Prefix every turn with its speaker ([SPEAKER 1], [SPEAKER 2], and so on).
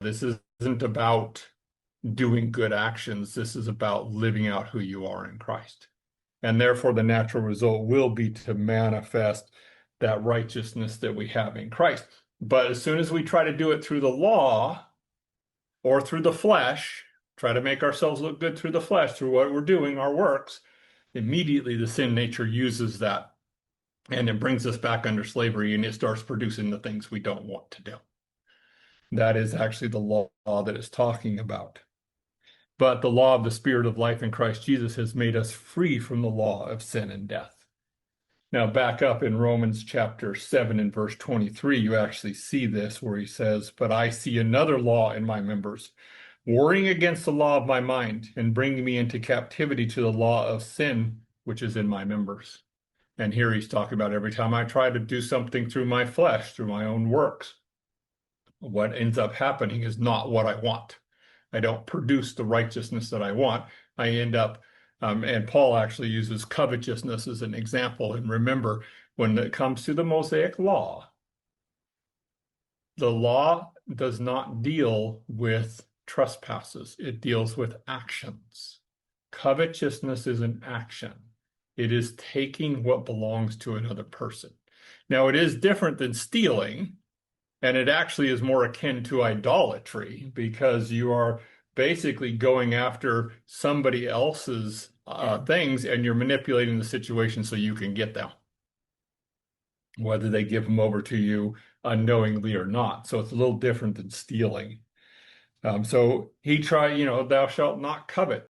[SPEAKER 1] This isn't about doing good actions. This is about living out who you are in Christ. And therefore, the natural result will be to manifest that righteousness that we have in Christ. But as soon as we try to do it through the law or through the flesh, try to make ourselves look good through the flesh, through what we're doing, our works, immediately the sin nature uses that and it brings us back under slavery and it starts producing the things we don't want to do. That is actually the law that it's talking about. But the law of the Spirit of life in Christ Jesus has made us free from the law of sin and death. Now, back up in Romans chapter 7 and verse 23, you actually see this where he says, "But I see another law in my members, warring against the law of my mind and bringing me into captivity to the law of sin, which is in my members." And here he's talking about every time I try to do something through my flesh, through my own works, what ends up happening is not what I want. I don't produce the righteousness that I want. I end up, and Paul actually uses covetousness as an example. And remember, when it comes to the Mosaic law, the law does not deal with trespasses. It deals with actions. Covetousness is an action. It is taking what belongs to another person. Now, it is different than stealing. And it actually is more akin to idolatry because you are basically going after somebody else's things and you're manipulating the situation so you can get them, whether they give them over to you unknowingly or not. So it's a little different than stealing. So he tried, thou shalt not covet.